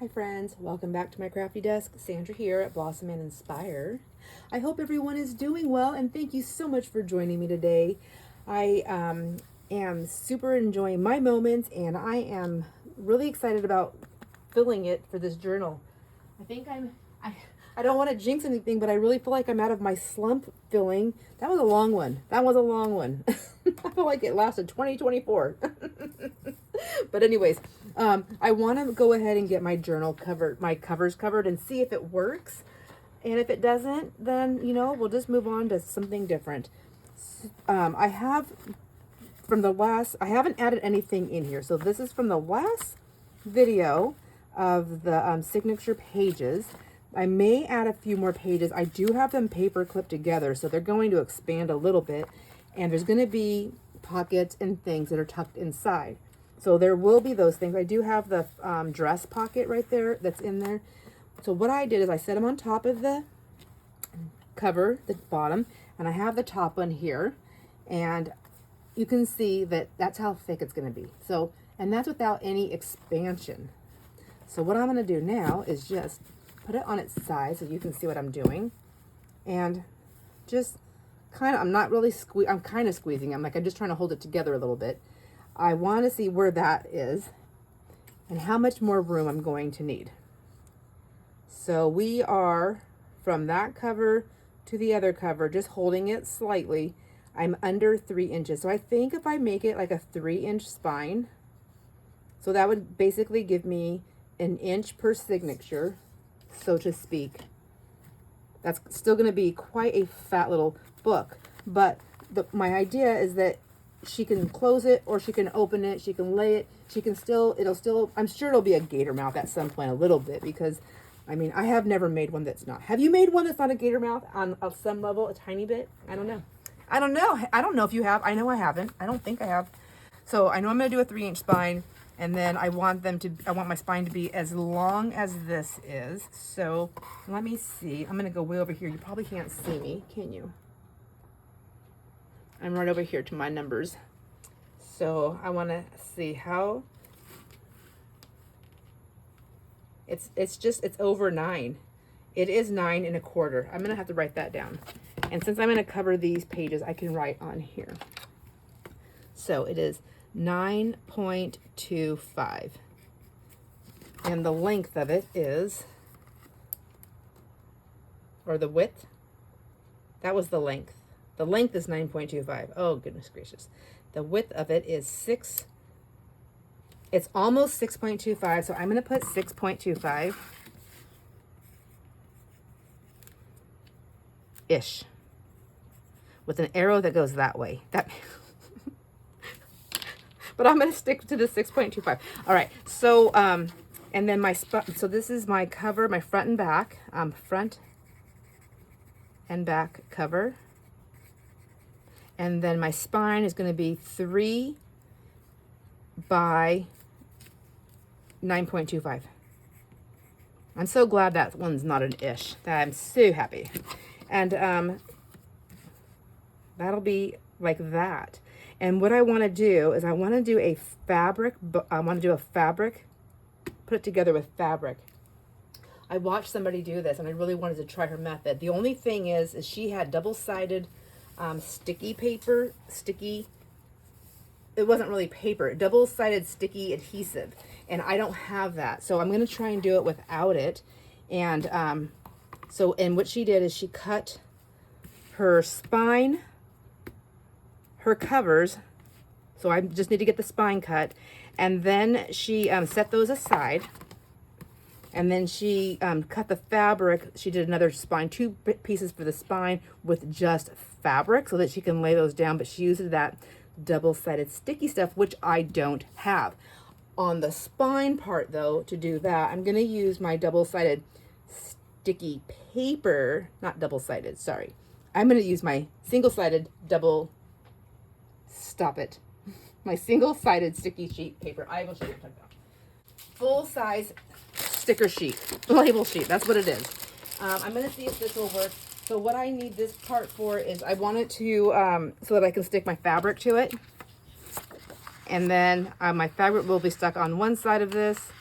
Hi friends, welcome back to my crafty desk. Sandra here at Blossom and Inspire. I hope everyone is doing well and thank you so much for joining me today. I am super enjoying my moments and I am really excited about filling it for this journal. I don't want to jinx anything, but I really feel like I'm out of my slump filling. That was a long one. I feel like it lasted 2024. But anyways, I want to go ahead and get my journal covered, my covers covered, and see if it works. And if it doesn't, then, we'll just move on to something different. I haven't added anything in here. So this is from the last video of the signature pages. I may add a few more pages. I do have them paper clipped together, so they're going to expand a little bit. And there's going to be pockets and things that are tucked inside. So there will be those things. I do have the dress pocket right there that's in there. So what I did is I set them on top of the cover, the bottom, and I have the top one here. And you can see that that's how thick it's going to be. So, and that's without any expansion. So what I'm going to do now is just put it on its side so you can see what I'm doing. And just kind of, I'm kind of squeezing. I'm just trying to hold it together a little bit. I want to see where that is and how much more room I'm going to need. So we are from that cover to the other cover, just holding it slightly. I'm under 3 inches. So I think if I make it like a 3-inch spine, so that would basically give me an inch per signature, so to speak. That's still going to be quite a fat little book, but my idea is that she can close it or she can open it, she can lay it, I'm sure it'll be a gator mouth at some point a little bit, because I have never made one that's not. Have you made one that's not a gator mouth on some level, a tiny bit? I don't know if you have. I know I haven't. I don't think I have. So I know I'm going to do a 3-inch spine, and then I want my spine to be as long as this is. So let me see. I'm going to go way over here. You probably can't see me, can you? I'm right over here to my numbers. So I want to see how it's over 9. It is 9 1/4. I'm going to have to write that down. And since I'm going to cover these pages, I can write on here. So it is 9.25. And the length of it is, or the width, that was the length. The length is 9.25. Oh, goodness gracious. The width of it is 6. It's almost 6.25, so I'm going to put 6.25-ish with an arrow that goes that way. But I'm going to stick to the 6.25. All right, so, and then so this is my cover, my front and back cover. And then my spine is going to be 3 by 9.25. I'm so glad that one's not an ish. I'm so happy. And that'll be like that. And what I want to do is I want to do a fabric, put it together with fabric. I watched somebody do this and I really wanted to try her method. The only thing is she had double-sided sticky paper, it wasn't really paper, double-sided sticky adhesive, and I don't have that, so I'm going to try and do it without it. And and what she did is she cut her spine, her covers, so I just need to get the spine cut, and then she set those aside. And then she cut the fabric. She did another spine, 2 pieces for the spine with just fabric so that she can lay those down. But she uses that double-sided sticky stuff, which I don't have. On the spine part, though, to do that, I'm going to use my double-sided sticky paper. Not double-sided, sorry. I'm going to use my single-sided my single-sided sticky sheet paper. I will show you what I'm talking about. Full-size sticker sheet, label sheet, that's what it is. I'm going to see if this will work. So what I need this part for is I want it to, so that I can stick my fabric to it. And then my fabric will be stuck on one side of this,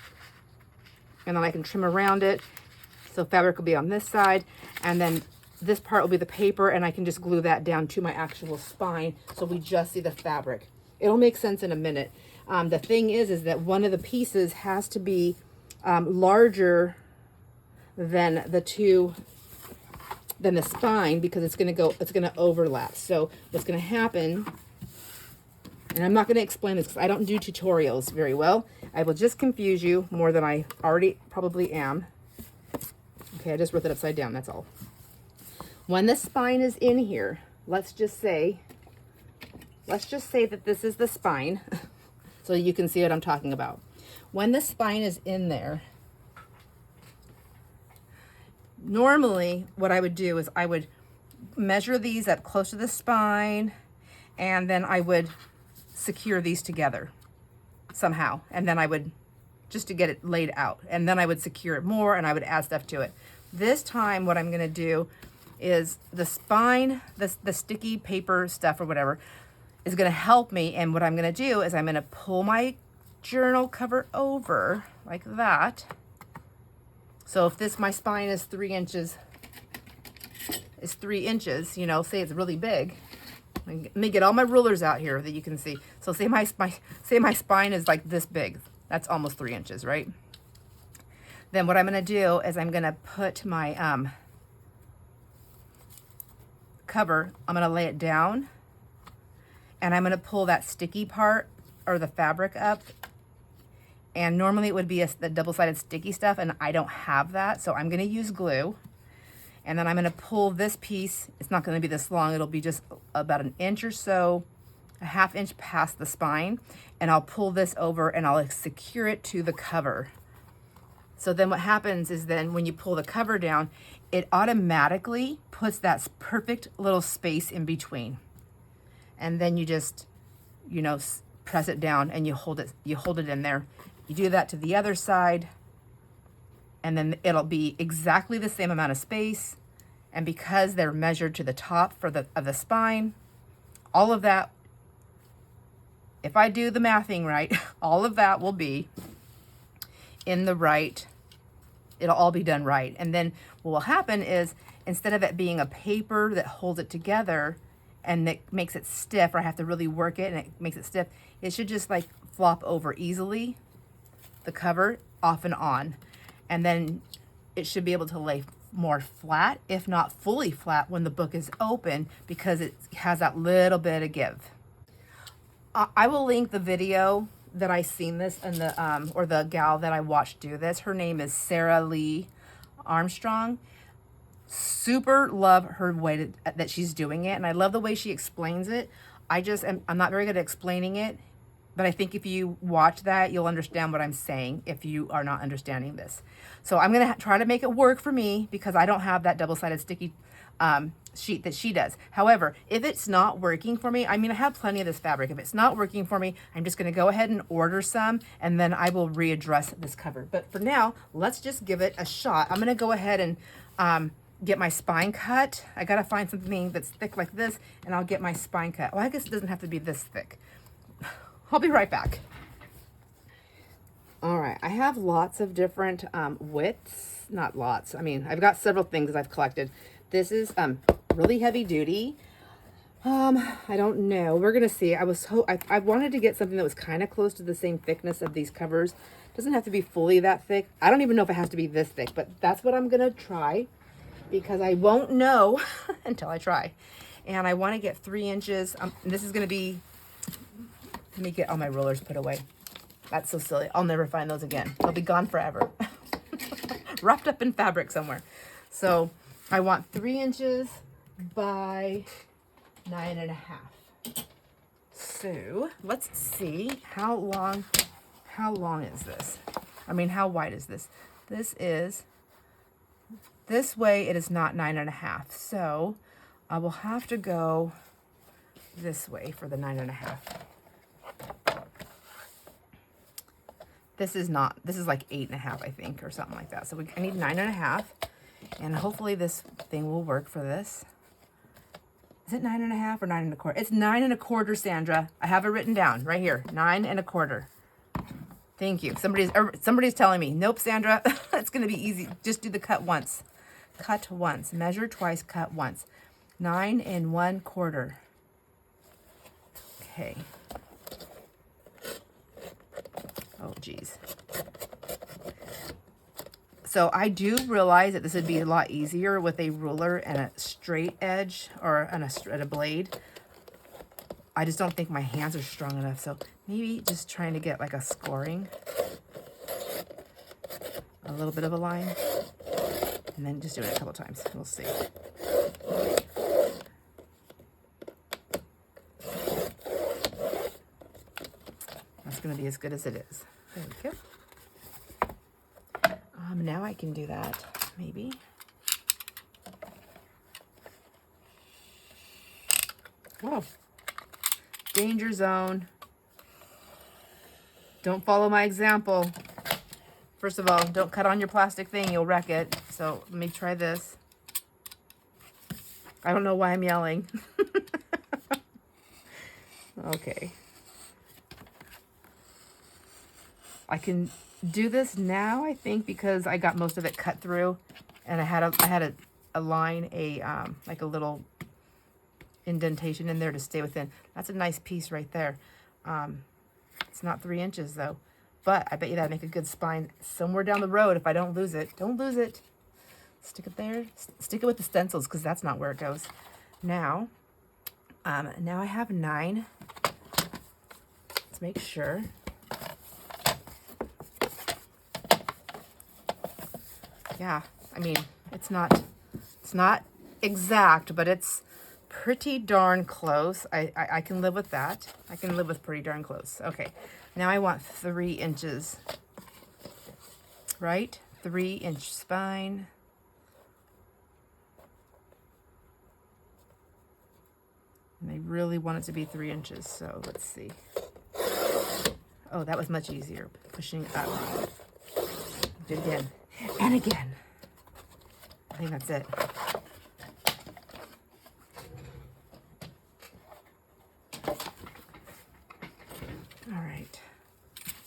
and then I can trim around it. So fabric will be on this side, and then this part will be the paper, and I can just glue that down to my actual spine so we just see the fabric. It'll make sense in a minute. The thing is that one of the pieces has to be larger than the spine, because it's going to overlap. So what's going to happen, and I'm not going to explain this because I don't do tutorials very well. I will just confuse you more than I already probably am. Okay, I just wrote it upside down, that's all. When the spine is in here, let's just say that this is the spine so you can see what I'm talking about. When the spine is in there, normally what I would do is I would measure these up close to the spine, and then I would secure these together somehow, and then I would, just to get it laid out, and then I would secure it more, and I would add stuff to it. This time what I'm going to do is the spine, the sticky paper stuff or whatever is going to help me, and what I'm going to do is I'm going to pull my journal cover over like that. So if my spine is 3 inches, you know, say it's really big. Let me get all my rulers out here that you can see. So say my spine is like this big. That's almost 3 inches, right? Then what I'm going to do is I'm going to put my cover, I'm going to lay it down, and I'm going to pull that sticky part or the fabric up. And normally it would be the double-sided sticky stuff, and I don't have that, so I'm going to use glue. And then I'm going to pull this piece. It's not going to be this long. It'll be just about an inch or so, a half inch past the spine. And I'll pull this over and I'll secure it to the cover. So then what happens is then when you pull the cover down, it automatically puts that perfect little space in between. And then you just, you know, press it down and you hold it in there. You do that to the other side, and then it'll be exactly the same amount of space. And because they're measured to the top of the spine, all of that, if I do the mathing right, all of that will be in the right, it'll all be done right. And then what will happen is, instead of it being a paper that holds it together and it makes it stiff, or I have to really work it and it makes it stiff, it should just like flop over easily, the cover off and on. And then it should be able to lay more flat, if not fully flat, when the book is open, because it has that little bit of give. I will link the video that I seen this, and or the gal that I watched do this. Her name is Sarah Lee Armstrong. Super love her way that she's doing it, and I love the way she explains it. I'm not very good at explaining it, but I think if you watch that, you'll understand what I'm saying if you are not understanding this. So I'm going to try to make it work for me, because I don't have that double-sided sticky sheet that she does. However, if it's not working for me, I mean, I have plenty of this fabric. If it's not working for me, I'm just going to go ahead and order some, and then I will readdress this cover. But for now, let's just give it a shot. I'm going to go ahead and get my spine cut. I got to find something that's thick like this, and I'll get my spine cut. Well, I guess it doesn't have to be this thick. I'll be right back. All right, I have lots of different widths. Not lots. I mean, I've got several things that I've collected. This is really heavy duty. I don't know. We're gonna see. I wanted to get something that was kind of close to the same thickness of these covers. It doesn't have to be fully that thick. I don't even know if it has to be this thick, but that's what I'm gonna try, because I won't know until I try. And I want to get 3 inches. This is gonna be. Let me get all my rollers put away. That's so silly. I'll never find those again. They'll be gone forever. Wrapped up in fabric somewhere. So I want 3 inches by 9.5. So let's see how long is this? I mean, how wide is this? This way it is not 9.5. So I will have to go this way for the 9.5. This is like 8.5, I think, or something like that. So I need 9.5, and hopefully this thing will work for this. Is it 9.5 or 9.25? It's 9.25, Sandra. I have it written down right here, 9.25. Thank you. Somebody's telling me, nope, Sandra, it's going to be easy. Just do the cut once. Cut once. Measure twice, cut once. 9 1/4. Okay. Oh, geez. So I do realize that this would be a lot easier with a ruler and a straight edge or and a blade. I just don't think my hands are strong enough. So maybe just trying to get like a scoring, a little bit of a line, and then just do it a couple times. We'll see. That's going to be as good as it is. There we go. Now I can do that, maybe. Whoa. Danger zone. Don't follow my example. First of all, don't cut on your plastic thing. You'll wreck it. So let me try this. I don't know why I'm yelling. Okay. I can do this now, I think, because I got most of it cut through, and I had a line, like a little indentation in there to stay within. That's a nice piece right there. It's not 3 inches though, but I bet you that'd make a good spine somewhere down the road if I don't lose it. Don't lose it. Stick it there. Stick it with the stencils, because that's not where it goes. Now I have 9. Let's make sure. Yeah, I mean, it's not exact, but it's pretty darn close. I can live with that. I can live with pretty darn close. Okay, now I want 3 inches, right? 3-inch spine. And I really want it to be 3 inches, so let's see. Oh, that was much easier, pushing up. Do it again. And again. I think that's it. All right.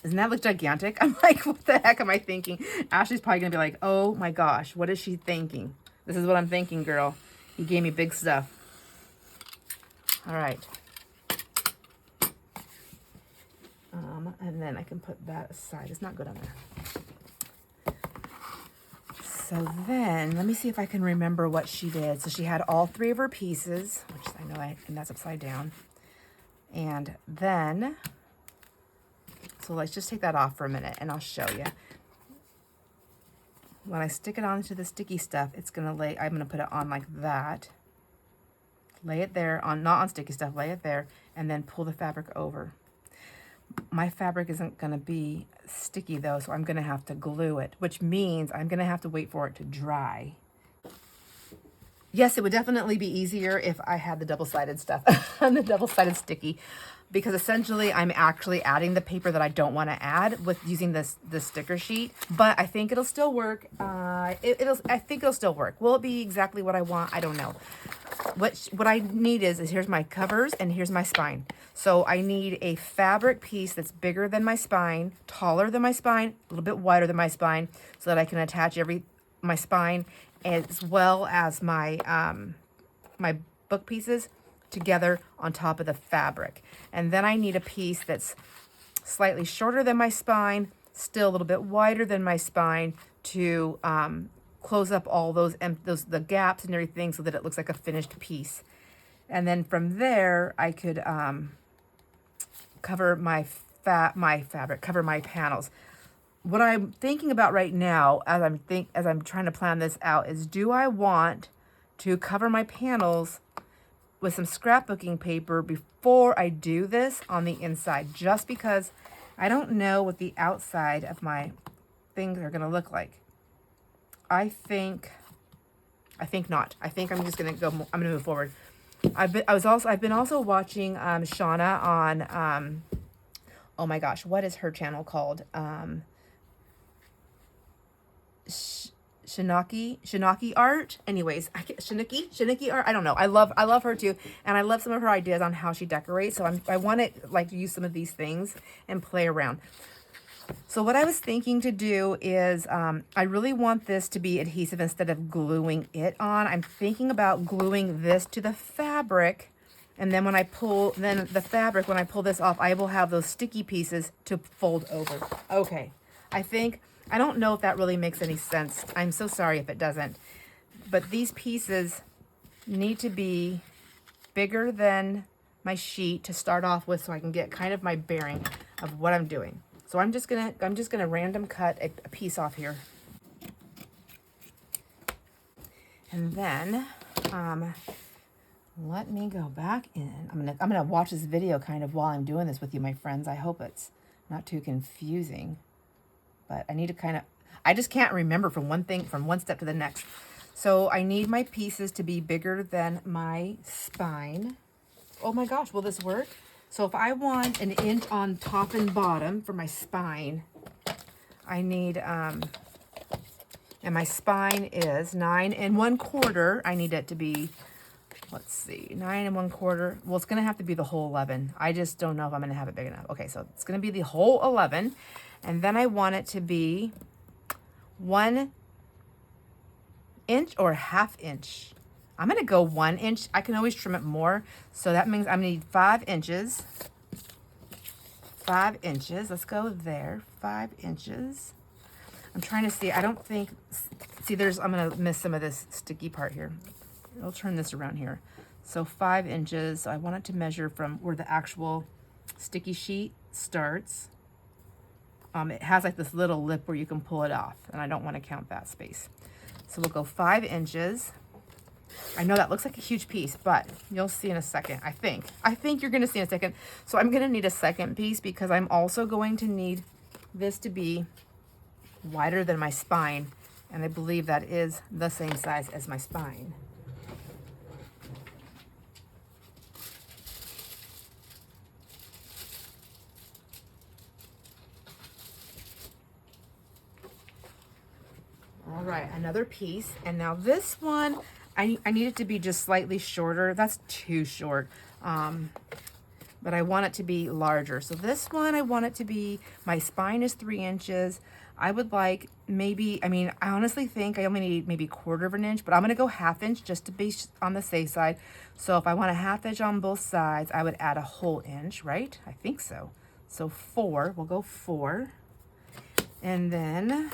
Doesn't that look gigantic? I'm like, what the heck am I thinking? Ashley's probably going to be like, oh my gosh, what is she thinking? This is what I'm thinking, girl. You gave me big stuff. All right. And then I can put that aside. It's not good on there. So then, let me see if I can remember what she did. So she had all 3 of her pieces, which I know and that's upside down. And then, so let's just take that off for a minute and I'll show you. When I stick it onto the sticky stuff, it's gonna I'm gonna put it on like that. Lay it there, not on sticky stuff, lay it there, and then pull the fabric over. My fabric isn't going to be sticky though, so I'm going to have to glue it, which means I'm going to have to wait for it to dry. Yes, it would definitely be easier if I had the double-sided stuff on the double-sided sticky, because essentially I'm actually adding the paper that I don't want to add with using this sticker sheet, but I think it'll still work. I think it'll still work. Will it be exactly what I want? I don't know. What I need is here's my covers and here's my spine. So I need a fabric piece that's bigger than my spine, taller than my spine, a little bit wider than my spine, so that I can attach my spine as well as my my book pieces together on top of the fabric. And then I need a piece that's slightly shorter than my spine, still a little bit wider than my spine, to close up all the gaps and everything, so that it looks like a finished piece. And then from there, I could cover my fabric, cover my panels. What I'm thinking about right now, as I'm trying to plan this out, is do I want to cover my panels with some scrapbooking paper before I do this on the inside, just because I don't know what the outside of my things are going to look like. I think not. I think I'm just going to go, I'm going to move forward. I've been also watching Shauna on oh my gosh, what is her channel called? Shinaki art. Anyways, Shinaki art. I don't know. I love her too, and I love some of her ideas on how she decorates. So I want to like use some of these things and play around. So what I was thinking to do is, I really want this to be adhesive instead of gluing it on. I'm thinking about gluing this to the fabric, and then when I pull, when I pull this off, I will have those sticky pieces to fold over. Okay, I don't know if that really makes any sense. I'm so sorry if it doesn't. But these pieces need to be bigger than my sheet to start off with so I can get kind of my bearing of what I'm doing. So I'm just gonna random cut a piece off here. And then let me go back in. I'm gonna watch this video kind of while I'm doing this with you, my friends. I hope it's not too confusing. But I need to I just can't remember from one step to the next. So I need my pieces to be bigger than my spine. Oh my gosh, will this work? So if I want an inch on top and bottom for my spine, I need, and my spine is 9 1/4. I need it to be, let's see, 9 1/4. Well, it's going to have to be the whole 11. I just don't know if I'm going to have it big enough. Okay, so it's going to be the whole 11. And then I want it to be 1 inch or 1/2 inch. I'm going to go 1 inch. I can always trim it more. So that means I'm going to need 5 inches. 5 inches. Let's go there. 5 inches. I'm trying to see. I don't think, see, I'm going to miss some of this sticky part here. I'll turn this around here. So 5 inches. I want it to measure from where the actual sticky sheet starts. It has like this little lip where you can pull it off, and I don't want to count that space. So we'll go 5 inches. I know that looks like a huge piece, but you'll see in a second, I think. I think you're going to see in a second. So I'm going to need a second piece because I'm also going to need this to be wider than my spine. And I believe that is the same size as my spine. All right, another piece. And now this one, I need it to be just slightly shorter. That's too short. But I want it to be larger. So this one, I want it to be, my spine is 3 inches. I would like maybe, I honestly think I only need maybe 1/4 of an inch, but I'm going to go 1/2 inch just to be on the safe side. So if I want a 1/2 inch on both sides, I would add a whole inch, right? I think so. So 4, we'll go 4. And then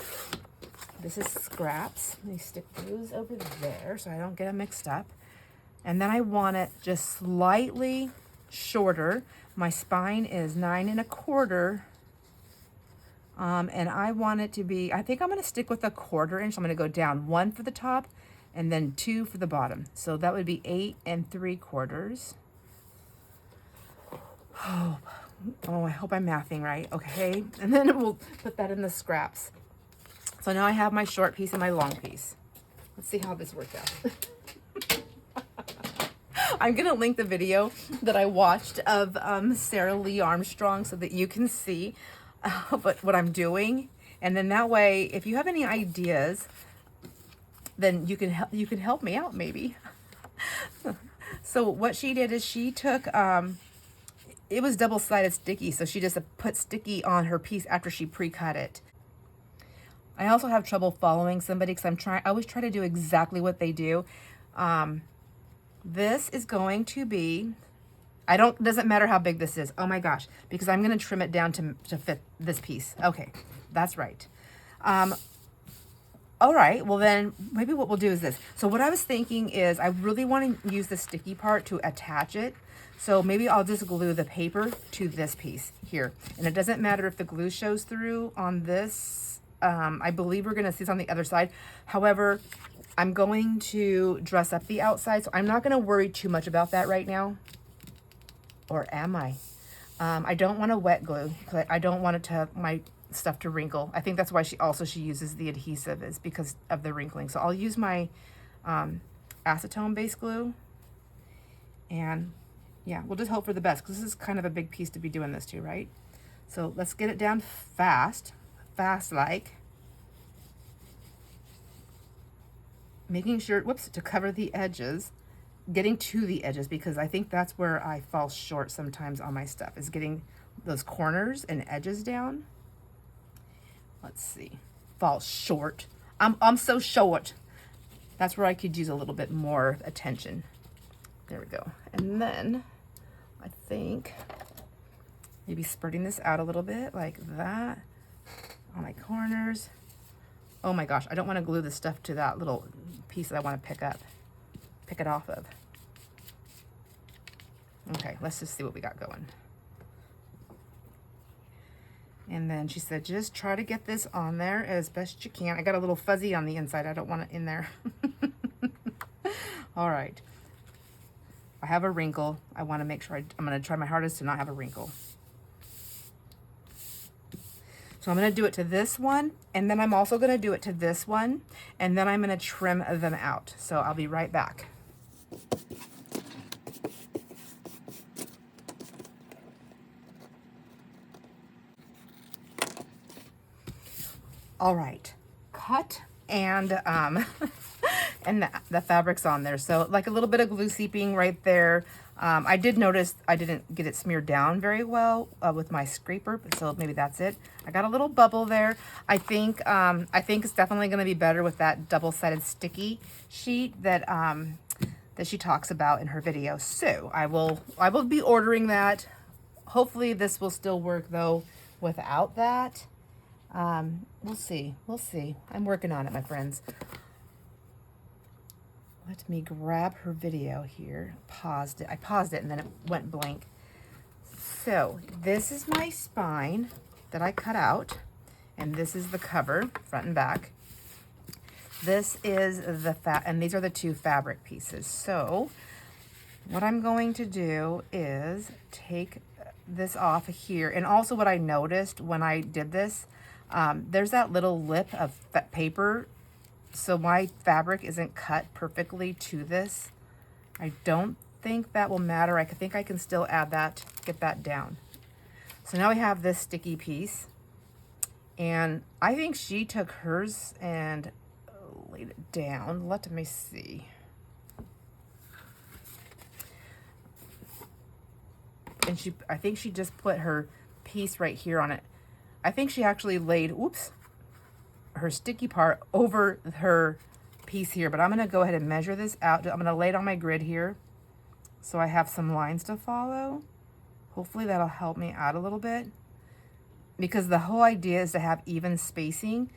this is scraps. Let me stick those over there so I don't get them mixed up. And then I want it just slightly shorter. My spine is 9 1/4. And I want it to be, I think I'm going to stick with a 1/4 inch. I'm going to go down 1 for the top and then 2 for the bottom. So that would be 8 3/4. Oh, I hope I'm mathing right. Okay. And then we'll put that in the scraps. So now I have my short piece and my long piece. Let's see how this worked out. I'm going to link the video that I watched of Sarah Lee Armstrong so that you can see what I'm doing. And then that way, if you have any ideas, then you can help me out maybe. So what she did is she took, it was double-sided sticky, so she just put sticky on her piece after she pre-cut it. I also have trouble following somebody because I always try to do exactly what they do. This is going to be, doesn't matter how big this is. Oh my gosh, because I'm going to trim it down to fit this piece. Okay, that's right. All right, well then maybe what we'll do is this. So what I was thinking is I really want to use the sticky part to attach it. So maybe I'll just glue the paper to this piece here. And it doesn't matter if the glue shows through on this. I believe we're going to see this on the other side. However, I'm going to dress up the outside, so I'm not going to worry too much about that right now. Or am I? I don't want to wet glue because I don't want it to my stuff to wrinkle. I think that's why she uses the adhesive, is because of the wrinkling. So I'll use my acetone base glue. And yeah, we'll just hope for the best because this is kind of a big piece to be doing this to, right? So let's get it down fast like. Making sure, to cover the edges, getting to the edges, because I think that's where I fall short sometimes on my stuff, is getting those corners and edges down. let's see, falls short. I'm so short. That's where I could use a little bit more attention. There we go. And then I think maybe spreading this out a little bit like that on my corners. Oh my gosh, I don't want to glue the stuff to that little piece that I want to pick it off of. Okay, let's just see what we got going. And then she said, just try to get this on there as best you can. I got a little fuzzy on the inside. I don't want it in there. All right. I have a wrinkle. I want to make sure I'm going to try my hardest to not have a wrinkle. So I'm going to do it to this one, and then I'm also going to do it to this one, and then I'm going to trim them out. So I'll be right back. All right, cut and and the fabric's on there. So like a little bit of glue seeping right there. I did notice I didn't get it smeared down very well with my scraper, so maybe that's it. I got a little bubble there. I think it's definitely going to be better with that double-sided sticky sheet that that she talks about in her video. So I will be ordering that. Hopefully this will still work though without that. We'll see. I'm working on it, my friends. Let me grab her video here. I paused it and then it went blank. So this is my spine that I cut out, and this is the cover, front and back. This is the and these are the two fabric pieces. So what I'm going to do is take this off here. And also what I noticed when I did this, there's that little lip of paper, so my fabric isn't cut perfectly to this. I don't think that will matter. I think I can still add that, get that down. So now we have this sticky piece, and I think she took hers and laid it down. Let me see. And I think she just put her piece right here on it. I think she actually laid, her sticky part over her piece here, but I'm going to go ahead and measure this out. I'm going to lay it on my grid here so I have some lines to follow. Hopefully that'll help me out a little bit, because the whole idea is to have even spacing,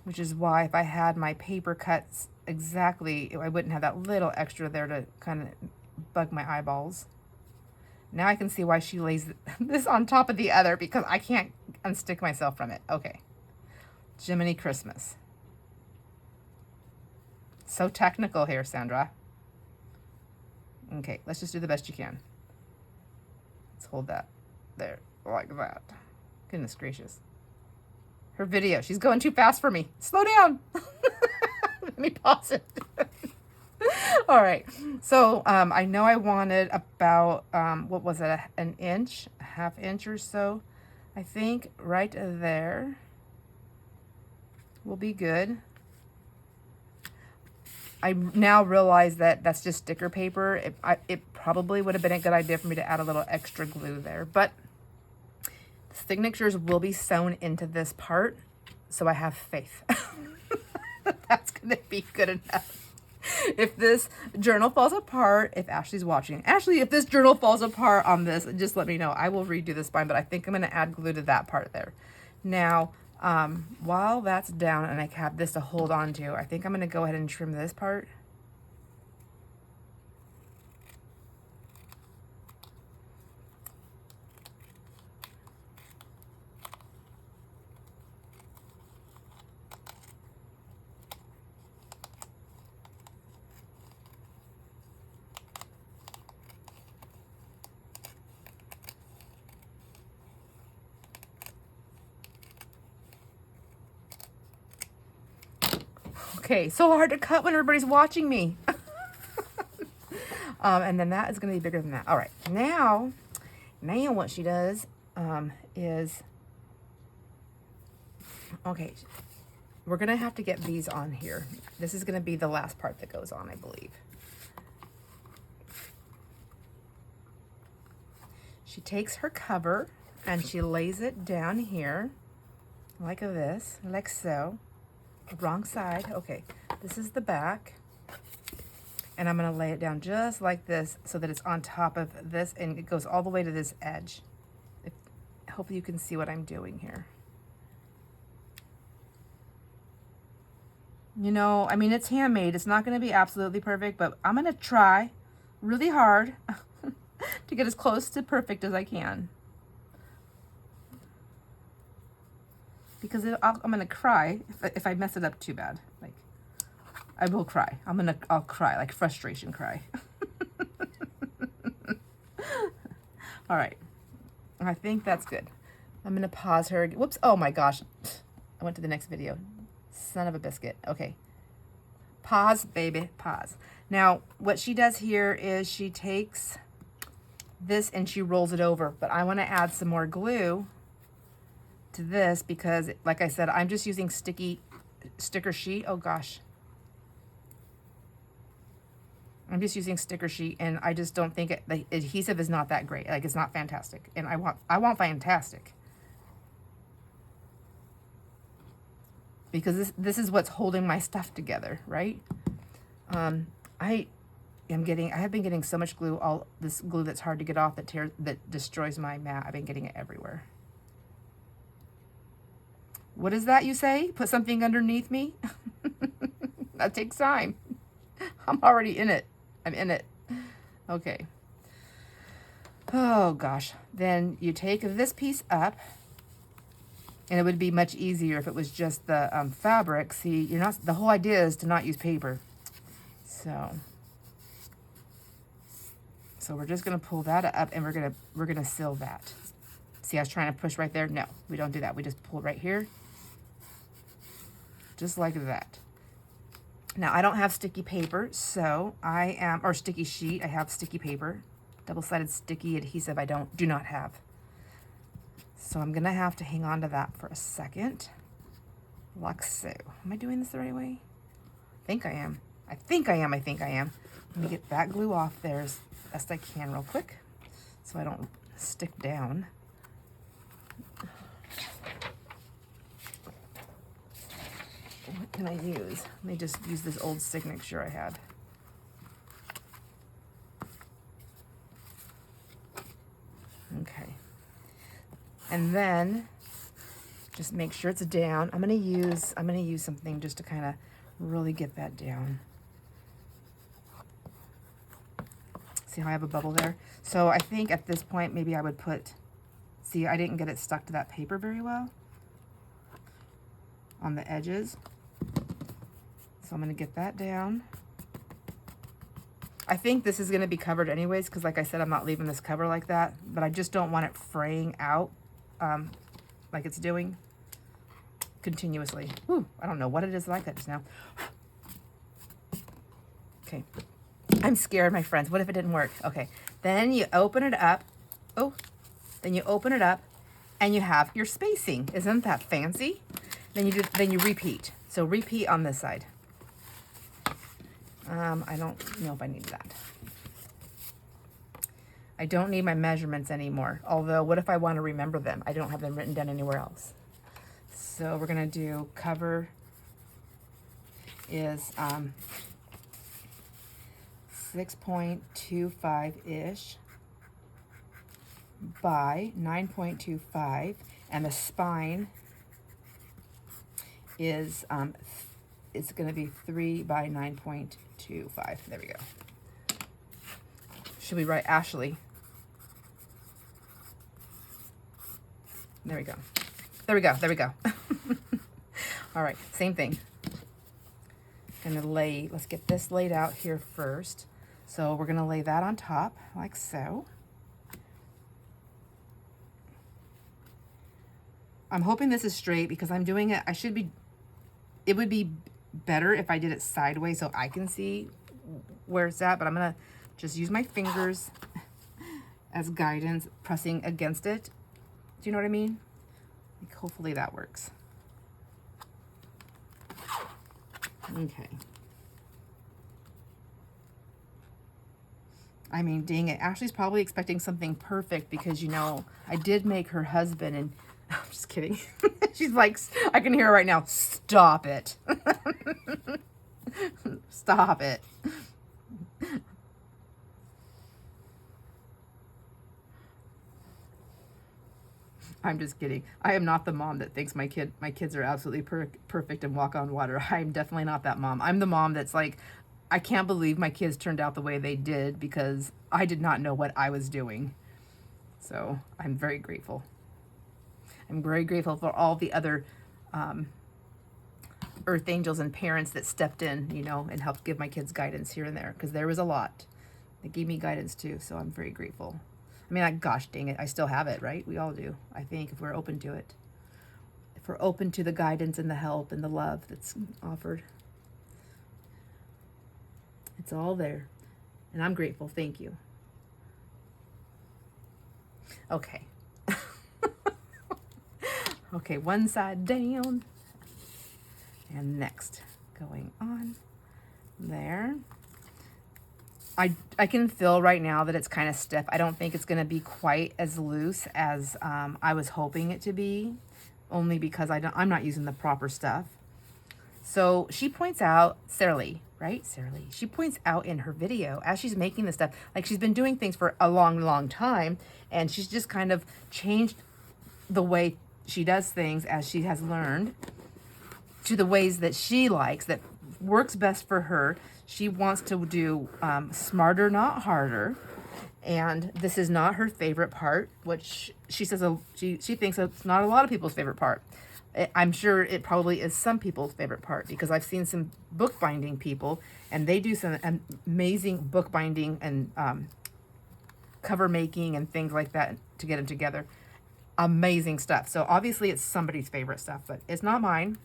which is why if I had my paper cuts exactly, I wouldn't have that little extra there to kind of bug my eyeballs. Now I can see why she lays this on top of the other, because I can't unstick myself from it. Okay. Jiminy Christmas. So technical here, Sandra. Okay, let's just do the best you can. Let's hold that there, like that. Goodness gracious. Her video, she's going too fast for me. Slow down. Let me pause it. All right, so I know I wanted about, what was it, an inch, a half inch or so. I think right there will be good. I now realize that that's just sticker paper. It probably would have been a good idea for me to add a little extra glue there, but the signatures will be sewn into this part, so I have faith. That's going to be good enough. If this journal falls apart, if Ashley's watching, Ashley, if this journal falls apart on this, just let me know. I will redo the spine, but I think I'm going to add glue to that part there. Now, while that's down and I have this to hold on to, I think I'm going to go ahead and trim this part. Okay, so hard to cut when everybody's watching me. And then that is going to be bigger than that. All right, now what she does is, okay, we're going to have to get these on here. This is going to be the last part that goes on, I believe. She takes her cover and she lays it down here like this, like so. Wrong side. Okay, this is the back, and I'm going to lay it down just like this so that it's on top of this, and it goes all the way to this edge. Hopefully you can see what I'm doing here. You know, I mean, it's handmade. It's not going to be absolutely perfect, but I'm going to try really hard to get as close to perfect as I can. Because I'm going to cry if I mess it up too bad. Like, I will cry. I'll cry, like frustration cry. All right. I think that's good. I'm going to pause her. Whoops. Oh my gosh. I went to the next video. Son of a biscuit. Okay. Pause, baby. Pause. Now, what she does here is she takes this and she rolls it over. But I want to add some more glue to this because, like I said, I'm just using sticker sheet. Oh gosh. I'm just using sticker sheet, and I just don't think the adhesive is not that great. Like, it's not fantastic, and I want fantastic, because this is what's holding my stuff together, right? I have been getting so much glue, all this glue that's hard to get off, that destroys my mat. I've been getting it everywhere. What is that you say? Put something underneath me? That takes time. I'm already in it. I'm in it. Okay. Oh gosh. Then you take this piece up, and it would be much easier if it was just the fabric. See, the whole idea is to not use paper. So we're just gonna pull that up, and we're gonna seal that. See, I was trying to push right there. No, we don't do that. We just pull right here, just like that. Now, I don't have sticky paper, so or sticky sheet. I have sticky paper. Double-sided sticky adhesive I do not have. So I'm going to have to hang on to that for a second. Like so. Am I doing this the right way? I think I am. I think I am. Let me get that glue off there as best I can real quick so I don't stick down. What can I use? Let me just use this old signature I had. Okay. And then just make sure it's down. I'm gonna use something just to kind of really get that down. See how I have a bubble there? So I think at this point maybe I would see, I didn't get it stuck to that paper very well on the edges. So I'm going to get that down. I think this is going to be covered anyways, because like I said, I'm not leaving this cover like that, but I just don't want it fraying out like it's doing continuously. Whew, I don't know what it is like that just now. Okay. I'm scared, my friends. What if it didn't work? Okay. Then you open it up. Oh, then you open it up and you have your spacing. Isn't that fancy? Then you repeat. So repeat on this side. I don't know if I need that. I don't need my measurements anymore. Although, what if I want to remember them? I don't have them written down anywhere else. So we're going to do cover is 6.25-ish by 9.25, and the spine is it's going to be 3 by 9.25. There we go. Should we write Ashley? There we go. There we go. There we go. All right, same thing. Let's get this laid out here first. So we're gonna lay that on top like so. I'm hoping this is straight because I'm doing it, it would be better if I did it sideways so I can see where it's at, but I'm gonna just use my fingers as guidance, pressing against it. Do you know what I mean? Like, hopefully that works. Okay. I mean, dang it. Ashley's probably expecting something perfect because, you know, I did make her husband and I'm just kidding. She's like, I can hear her right now. Stop it. Stop it. I'm just kidding. I am not the mom that thinks my kids are absolutely perfect and walk on water. I'm definitely not that mom. I'm the mom that's like, I can't believe my kids turned out the way they did because I did not know what I was doing. So I'm very grateful. I'm very grateful for all the other earth angels and parents that stepped in, you know, and helped give my kids guidance here and there, because there was a lot. They gave me guidance too, so I'm very grateful. I mean, gosh dang it, I still have it, right? We all do, I think, if we're open to it. If we're open to the guidance and the help and the love that's offered. It's all there. And I'm grateful. Thank you. Okay. Okay, one side down. And next, going on there. I can feel right now that it's kind of stiff. I don't think it's going to be quite as loose as I was hoping it to be, only because I'm not using the proper stuff. So she points out, Sarah Lee, right? Sarah Lee. She points out in her video as she's making this stuff, like she's been doing things for a long, long time, and she's just kind of changed the way she does things as she has learned to the ways that she likes, that works best for her. She wants to do smarter, not harder. And this is not her favorite part, which she says she thinks it's not a lot of people's favorite part. I'm sure it probably is some people's favorite part, because I've seen some bookbinding people and they do some amazing bookbinding and cover making and things like that to get them together. Amazing stuff. So obviously it's somebody's favorite stuff, but it's not mine.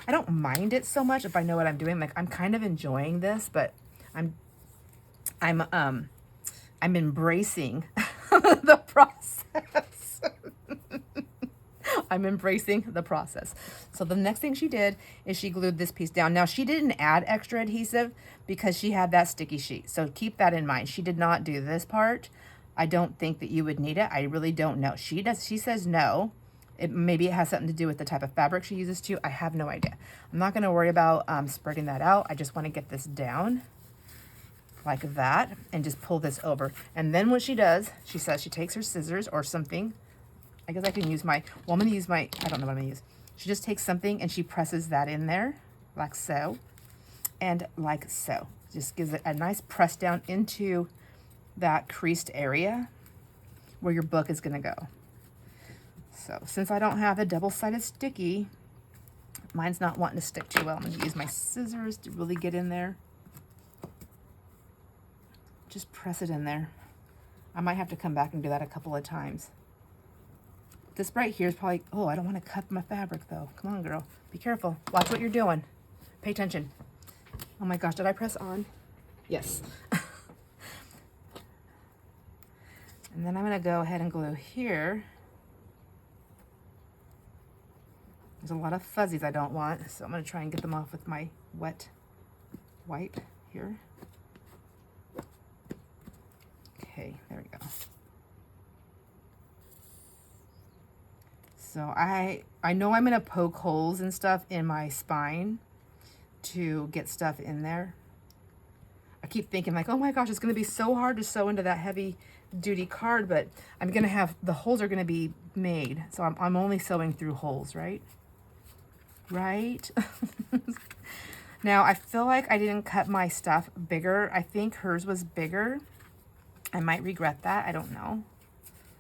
I don't mind it so much if I know what I'm doing. Like, I'm kind of enjoying this, but I'm embracing the process. I'm embracing the process. So the next thing she did is she glued this piece down. Now, she didn't add extra adhesive because she had that sticky sheet. So keep that in mind. She did not do this part. I don't think that you would need it. I really don't know. She says no. Maybe it has something to do with the type of fabric she uses too. I have no idea. I'm not going to worry about spreading that out. I just want to get this down like that and just pull this over. And then what she does, she says she takes her scissors or something. I guess I can use my, well, I'm going to use my, I don't know what I'm going to use. She just takes something and she presses that in there like so and like so. Just gives it a nice press down into that creased area where your book is going to go. So since I don't have a double-sided sticky, mine's not wanting to stick too well. I'm going to use my scissors to really get in there. Just press it in there. I might have to come back and do that a couple of times. This right here is probably, oh, I don't want to cut my fabric though. Come on, girl. Be careful. Watch what you're doing. Pay attention. Oh my gosh, did I press on? Yes. And then I'm going to go ahead and glue here. There's a lot of fuzzies I don't want, so I'm going to try and get them off with my wet wipe here. Okay, there we go. So I know I'm going to poke holes and stuff in my spine to get stuff in there. I keep thinking like, oh my gosh, it's going to be so hard to sew into that heavy duty card, but I'm going to have, the holes are going to be made. So I'm only sewing through holes, right? Right? Now, I feel like I didn't cut my stuff bigger. I think hers was bigger. I might regret that. I don't know.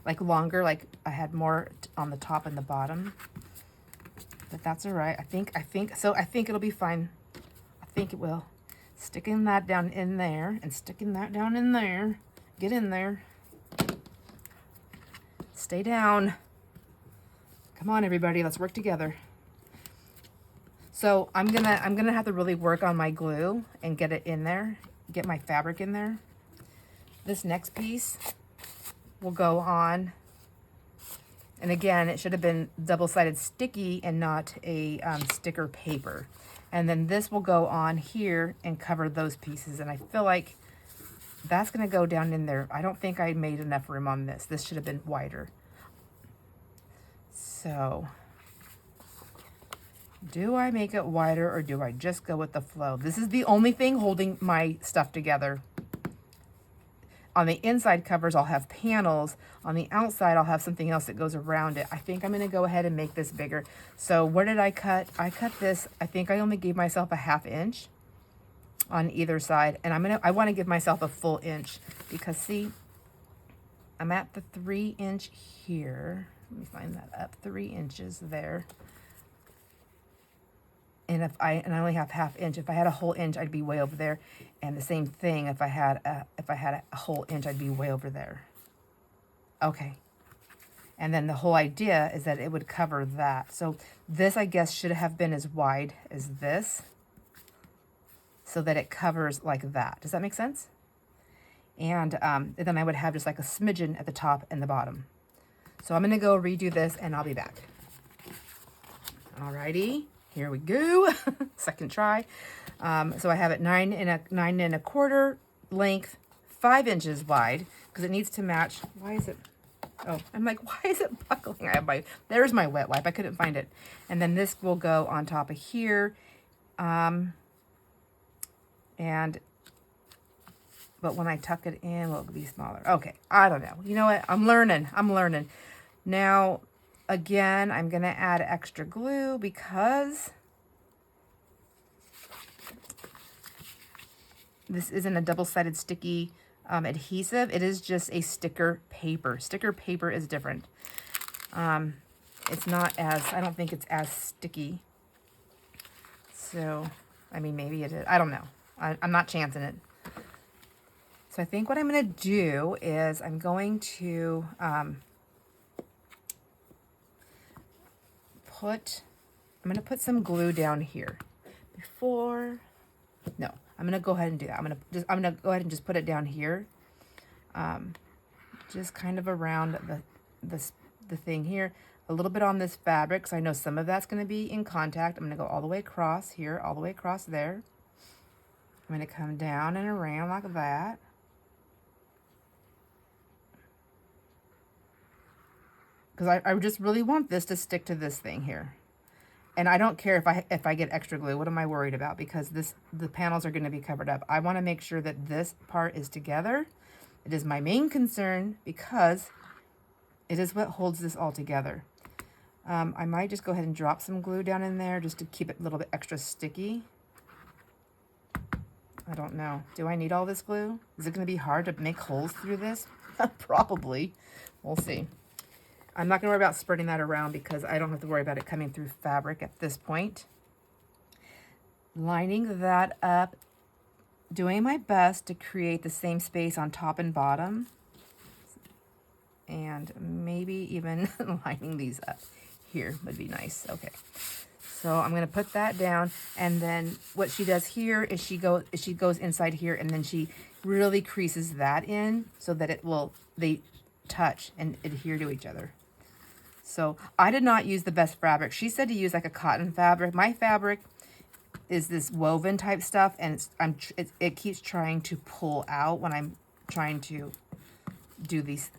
Like longer, like I had more on the top and the bottom. But that's all right. I think it'll be fine. I think it will. Sticking that down in there and sticking that down in there. Get in there. Stay down. Come on, everybody. Let's work together. So I'm gonna have to really work on my glue and get it in there, get my fabric in there. This next piece will go on, and again, it should have been double-sided sticky and not a sticker paper. And then this will go on here and cover those pieces. And I feel like that's going to go down in there. I don't think I made enough room on this. This should have been wider. So do I make it wider or do I just go with the flow? This is the only thing holding my stuff together. On the inside covers, I'll have panels. On the outside, I'll have something else that goes around it. I think I'm going to go ahead and make this bigger. So where did I cut? I cut this. I think I only gave myself a 1/2 inch on either side. And I want to give myself a full inch because see, I'm at the 3 inch here. Let me find that up. 3 inches there. And I only have 1/2 inch. If I had a whole inch, I'd be way over there. And the same thing, if I had a whole inch, I'd be way over there. Okay. And then the whole idea is that it would cover that. So this, I guess, should have been as wide as this, so that it covers like that. Does that make sense? And then I would have just like a smidgen at the top and the bottom. So I'm going to go redo this, and I'll be back. Alrighty. Here we go. Second try. So I have it 9 1/4 length, 5 inches wide, because it needs to match. Why is it? Oh, I'm like, why is it buckling? There's my wet wipe. I couldn't find it. And then this will go on top of here. But when I tuck it in, will it be smaller? Okay, I don't know. You know what? I'm learning. Now, again, I'm going to add extra glue because this isn't a double-sided sticky adhesive. It is just a sticker paper. Sticker paper is different. It's not as, I don't think it's as sticky. So, I mean, maybe it is. I don't know. I'm not chancing it. So I think what I'm going to do is I'm going to put some glue down here no, I'm going to go ahead and do that. I'm going to go ahead and just put it down here. Just kind of around the thing here, a little bit on this fabric, so I know some of that's going to be in contact. I'm going to go all the way across here, all the way across there. I'm going to come down and around like that. Because I just really want this to stick to this thing here. And I don't care if I get extra glue. What am I worried about? Because the panels are going to be covered up. I want to make sure that this part is together. It is my main concern because it is what holds this all together. I might just go ahead and drop some glue down in there just to keep it a little bit extra sticky. I don't know. Do I need all this glue? Is it going to be hard to make holes through this? Probably. We'll see. I'm not going to worry about spreading that around because I don't have to worry about it coming through fabric at this point. Lining that up, doing my best to create the same space on top and bottom. And maybe even lining these up here would be nice. Okay. So I'm going to put that down, and then what she does here is she goes inside here, and then she really creases that in so that they touch and adhere to each other. So I did not use the best fabric. She said to use like a cotton fabric. My fabric is this woven type stuff, and it keeps trying to pull out when I'm trying to do these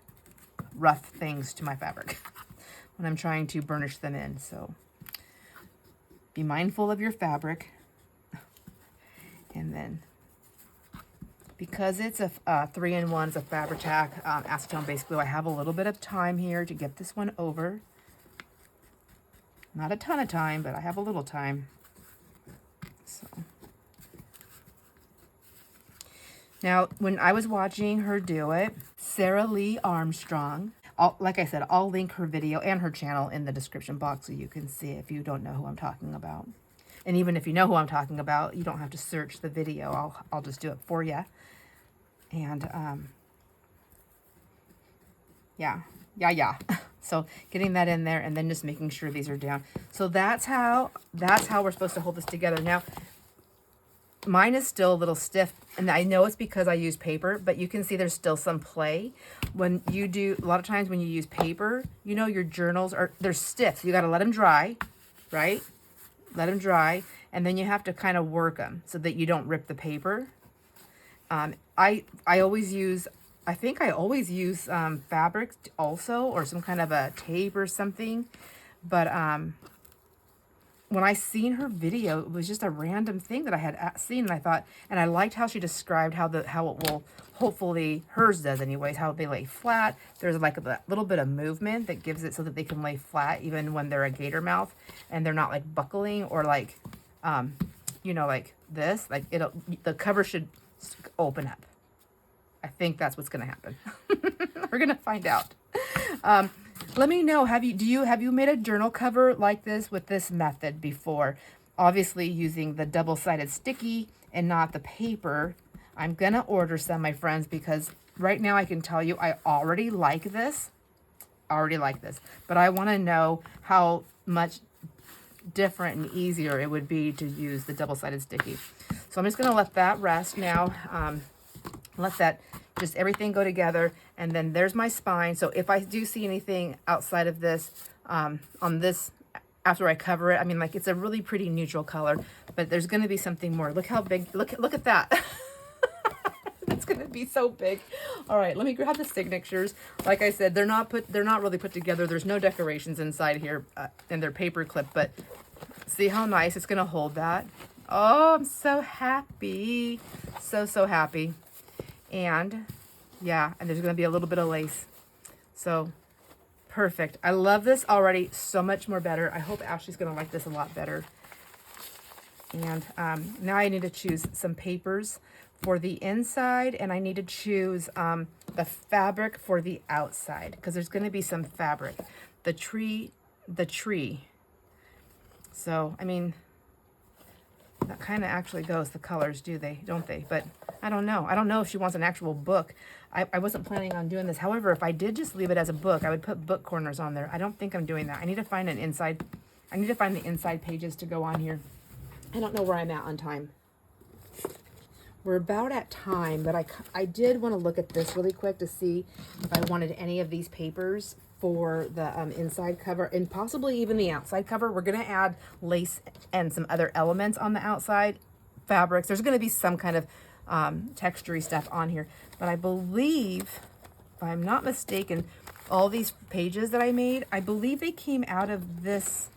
rough things to my fabric when I'm trying to burnish them in. So be mindful of your fabric. And then because it's a 3-in-1, it's a Fabri-Tac acetone-based glue, I have a little bit of time here to get this one over. Not a ton of time, but I have a little time. So now, when I was watching her do it, Sarah Lee Armstrong, like I said, I'll link her video and her channel in the description box so you can see if you don't know who I'm talking about. And even if you know who I'm talking about, you don't have to search the video. I'll just do it for you. And yeah. So getting that in there and then just making sure these are down. So that's how we're supposed to hold this together. Now, mine is still a little stiff, and I know it's because I use paper, but you can see there's still some play. When you do, a lot of times when you use paper, you know, your journals they're stiff. So you got to let them dry, right? Let them dry, and then you have to kind of work them so that you don't rip the paper. I always use, I think I always use fabric also, or some kind of a tape or something. But when I seen her video, it was just a random thing that I had seen, and I thought, and I liked how she described how it will, hopefully hers does anyways, how they lay flat. There's like a little bit of movement that gives it so that they can lay flat even when they're a gator mouth and they're not like buckling or like, you know, like this. Like the cover should open up. I think that's what's gonna happen. We're gonna find out. Let me know, have you made a journal cover like this with this method before? Obviously using the double-sided sticky and not the paper. I'm gonna order some, my friends, because right now I can tell you I already like this. But I want to know how much different and easier it would be to use the double-sided sticky. So I'm just gonna let that rest now. Let that just everything go together, and then there's my spine. So if I do see anything outside of this on this after I cover it, I mean, like, it's a really pretty neutral color, but there's going to be something more. Look how big, look at that. It's going to be so big. All right, let me grab the signatures. Like I said, they're not really put together. There's no decorations inside here, and they're paper clip, but see how nice it's going to hold that. Oh, I'm so happy. So happy. And yeah, and there's going to be a little bit of lace. So perfect. I love this already so much more better. I hope Ashley's going to like this a lot better. And now I need to choose some papers for the inside, and I need to choose the fabric for the outside, because there's going to be some fabric. The tree. So, I mean, that kind of actually goes, the colors, don't they? But I don't know. I don't know if she wants an actual book. I wasn't planning on doing this. However, if I did just leave it as a book, I would put book corners on there. I don't think I'm doing that. I need to find the inside pages to go on here. I don't know where I'm at on time. We're about at time, but I did want to look at this really quick to see if I wanted any of these papers for the inside cover, and possibly even the outside cover. We're going to add lace and some other elements on the outside fabrics. There's going to be some kind of textury stuff on here, but I believe, if I'm not mistaken, all these pages that I made, I believe they came out of this.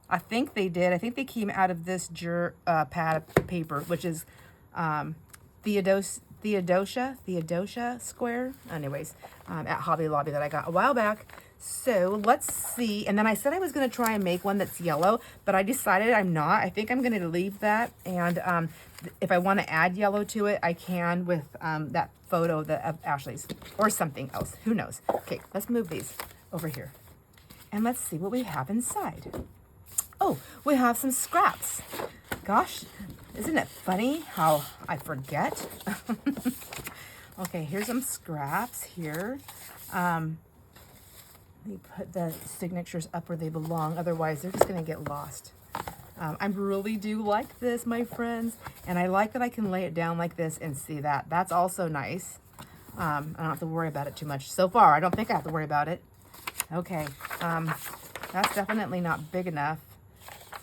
I think they did. I think they came out of this pad paper, which is Theodosia square. Anyways, at Hobby Lobby that I got a while back. So let's see. And then I said I was going to try and make one that's yellow, but I decided I'm not. I think I'm going to leave that. And if I want to add yellow to it, I can with that photo of Ashley's or something else. Who knows? Okay, let's move these over here. And let's see what we have inside. Oh, we have some scraps. Gosh, isn't it funny how I forget? Okay, here's some scraps here. Let me put the signatures up where they belong. Otherwise, they're just going to get lost. I really do like this, my friends. And I like that I can lay it down like this and see that. That's also nice. I don't have to worry about it too much. So far, I don't think I have to worry about it. Okay. That's definitely not big enough.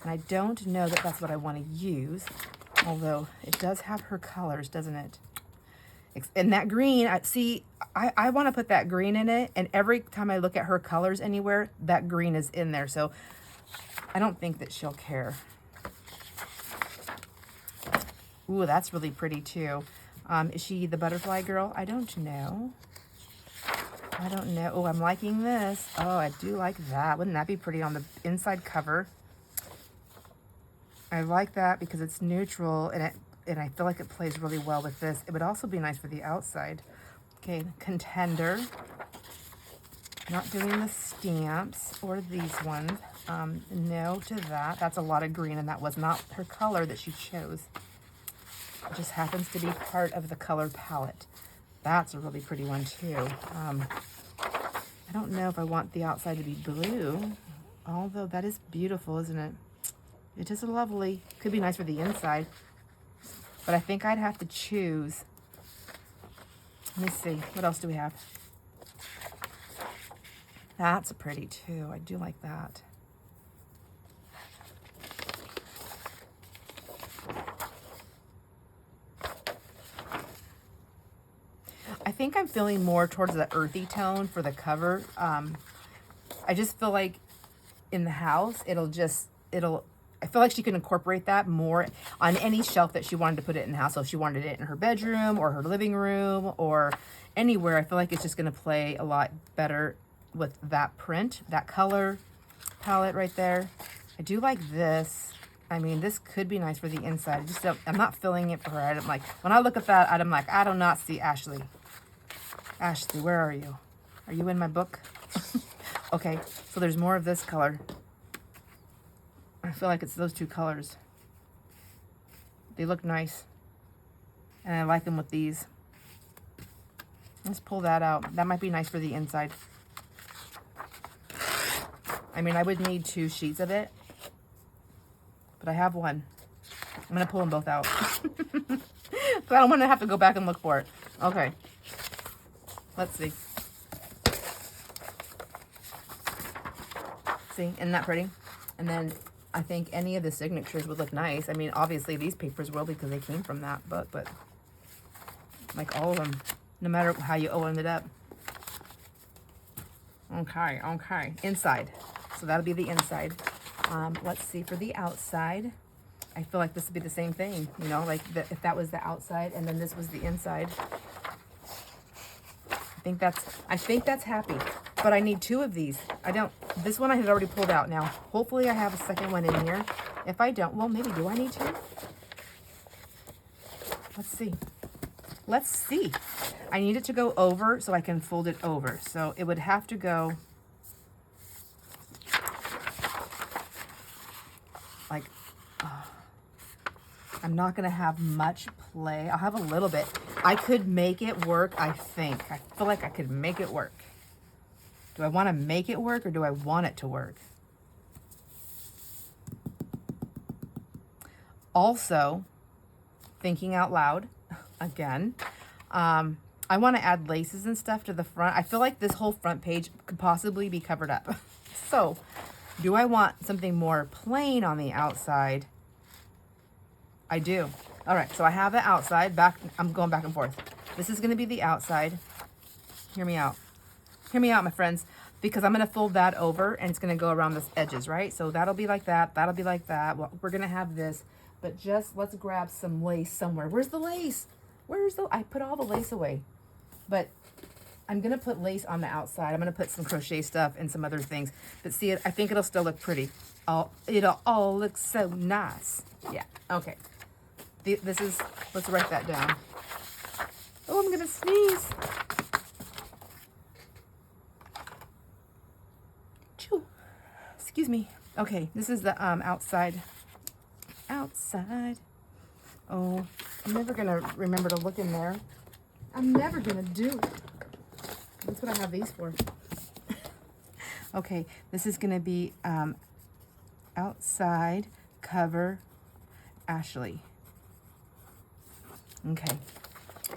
And I don't know that that's what I want to use. Although it does have her colors, doesn't it? And that green, I want to put that green in it. And every time I look at her colors anywhere, that green is in there. So I don't think that she'll care. Ooh, that's really pretty too. Is she the butterfly girl? I don't know. Oh, I'm liking this. Oh, I do like that. Wouldn't that be pretty on the inside cover? I like that because it's neutral, and I feel like it plays really well with this. It would also be nice for the outside. Okay, contender. Not doing the stamps or these ones. No to that. That's a lot of green, and that was not her color that she chose. It just happens to be part of the color palette. That's a really pretty one too. I don't know if I want the outside to be blue, although that is beautiful, isn't it? It is lovely. Could be nice for the inside, but I think I'd have to choose. Let me see. What else do we have? That's pretty too. I do like that. think I'm feeling more towards the earthy tone for the cover. I just feel like in the house, I feel like she can incorporate that more on any shelf that she wanted to put it in the house. So if she wanted it in her bedroom or her living room or anywhere, I feel like it's just going to play a lot better with that print, that color palette right there. I do like this. I mean, this could be nice for the inside. I'm not feeling it for her. I'm like, when I look at that, I'm like, I do not see Ashley. Ashley, where are you? Are you in my book? Okay, so there's more of this color. I feel like it's those two colors. They look nice. And I like them with these. Let's pull that out. That might be nice for the inside. I mean, I would need 2 sheets of it, but I have one. I'm going to pull them both out. But I don't want to have to go back and look for it. Okay. Let's see. See, isn't that pretty? And then I think any of the signatures would look nice. I mean, obviously these papers will because they came from that book, but like all of them, no matter how you open it up. Okay, okay. Inside. So that'll be the inside. Let's see for the outside. I feel like this would be the same thing, you know, like if that was the outside and then this was the inside. I think that's happy, but I need 2 of these. This one I had already pulled out. Now, hopefully I have a second one in here. If I don't, well, maybe do I need 2? Let's see. Let's see. I need it to go over so I can fold it over. So it would have to go like, I'm not going to have much play. I'll have a little bit. I could make it work, I think. I feel like I could make it work. Do I want to make it work or do I want it to work? Also, thinking out loud, again, I want to add laces and stuff to the front. I feel like this whole front page could possibly be covered up. So, do I want something more plain on the outside? I do. All right, so I have the outside. I'm going back and forth. This is going to be the outside. Hear me out. Hear me out, my friends, because I'm going to fold that over and it's going to go around the edges, right? So that'll be like that. That'll be like that. Well, we're going to have this, but just let's grab some lace somewhere. Where's the lace? I put all the lace away, but I'm going to put lace on the outside. I'm going to put some crochet stuff and some other things, but see, I think it'll still look pretty. It'll all look so nice. Yeah. Okay. Let's write that down. Oh, I'm going to sneeze. Choo. Excuse me. Okay, this is the outside. Outside. Oh, I'm never going to remember to look in there. I'm never going to do it. That's what I have these for. Okay, this is going to be outside cover Ashley. Okay,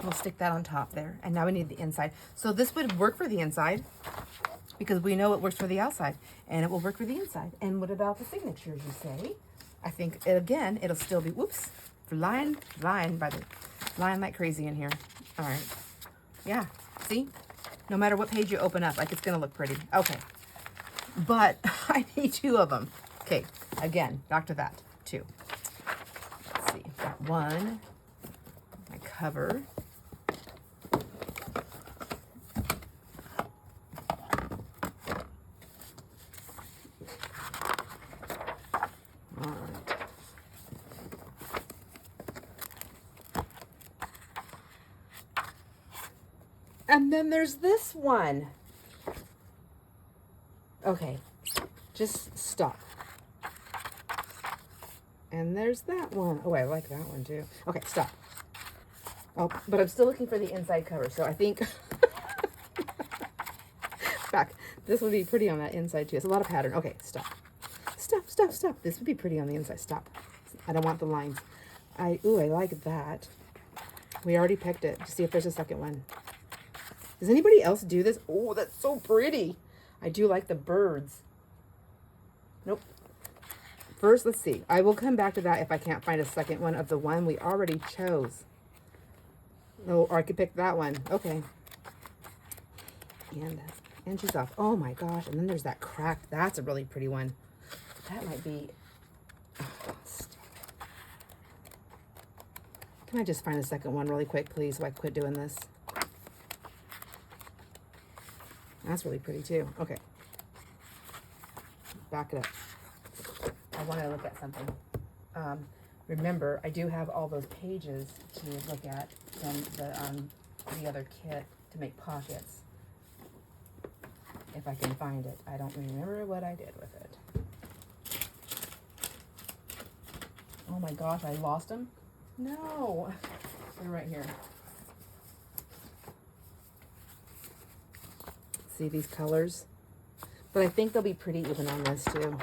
we'll stick that on top there. And now we need the inside. So this would work for the inside because we know it works for the outside and it will work for the inside. And what about the signatures, you say? I think, again, it'll still be, whoops, flying like crazy in here. All right. Yeah, see? No matter what page you open up, like it's going to look pretty. Okay. But I need 2 of them. Okay, again, back to that, 2. Let's see, got 1. My cover. All right. And then there's this one. Okay, just stop. And there's that one. Oh, I like that one too. Okay, stop. Oh, but I'm still looking for the inside cover. So I think back. This would be pretty on that inside too. It's a lot of pattern. Okay, stop. Stop, stop, stop. This would be pretty on the inside. Stop. I don't want the lines. I like that. We already picked it. To see if there's a second one. Does anybody else do this? Oh, that's so pretty. I do like the birds. Nope. First, let's see. I will come back to that if I can't find a second one of the one we already chose. Oh, or I could pick that one. Okay. And she's off. Oh my gosh. And then there's that cracked. That's a really pretty one. That might be... Oh, stop it. Can I just find a second one really quick, please, so I quit doing this? That's really pretty too. Okay. Back it up. I want to look at something. Remember, I do have all those pages to look at from the other kit to make pockets. If I can find it. I don't remember what I did with it. Oh my gosh, I lost them? No. They're right here. See these colors? But I think they'll be pretty even on this too.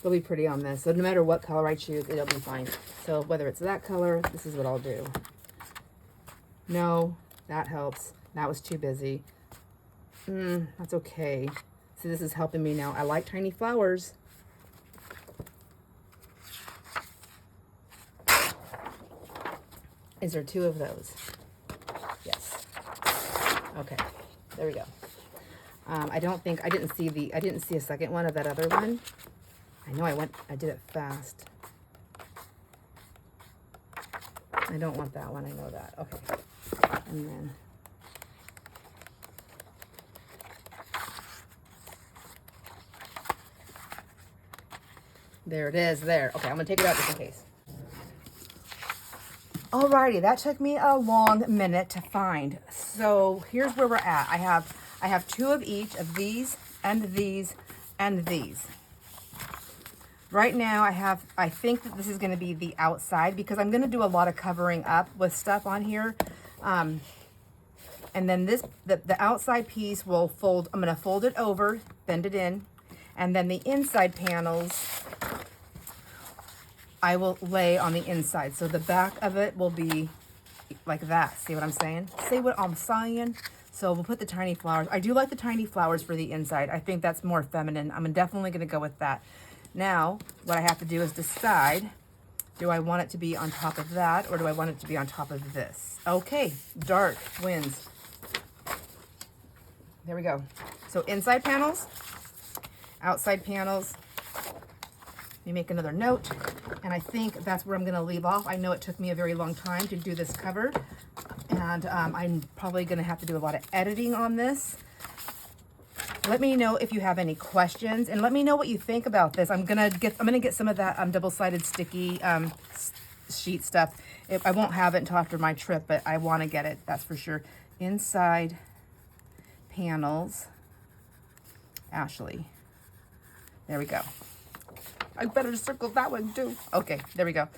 They'll be pretty on this. So no matter what color I choose, it'll be fine. So whether it's that color, this is what I'll do. No, that helps. That was too busy. That's okay. See, this is helping me now. I like tiny flowers. Is there 2 of those? Yes. Okay, there we go. I didn't see a second one of that other one. I know I did it fast. I don't want that one, I know that. Okay, and then. There it is, there. Okay, I'm gonna take it out just in case. Alrighty, that took me a long minute to find. So here's where we're at. I have 2 of each of these and these and these. Right now I think that this is gonna be the outside because I'm gonna do a lot of covering up with stuff on here. And then the outside piece will fold, I'm gonna fold it over, bend it in, and then the inside panels I will lay on the inside. So the back of it will be like that. See what I'm saying? See what I'm saying? So we'll put the tiny flowers. I do like the tiny flowers for the inside. I think that's more feminine. I'm definitely going to go with that. Now, what I have to do is decide, do I want it to be on top of that or do I want it to be on top of this? Okay, dark wins. There we go. So inside panels, outside panels. Let me make another note. And I think that's where I'm going to leave off. I know it took me a very long time to do this cover. And I'm probably going to have to do a lot of editing on this. Let me know if you have any questions. And let me know what you think about this. I'm gonna get some of that double-sided sticky sheet stuff. I won't have it until after my trip, but I want to get it. That's for sure. Inside panels. Ashley. There we go. I better circle that one too. Okay, there we go.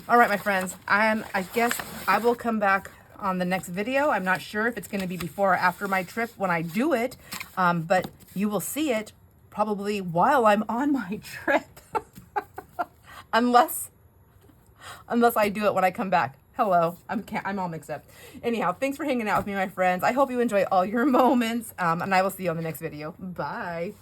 All right, my friends. I guess I will come back on the next video. I'm not sure if it's going to be before or after my trip when I do it, but you will see it probably while I'm on my trip, unless I do it when I come back. Hello, I'm all mixed up. Anyhow, thanks for hanging out with me, my friends. I hope you enjoy all your moments, and I will see you on the next video. Bye.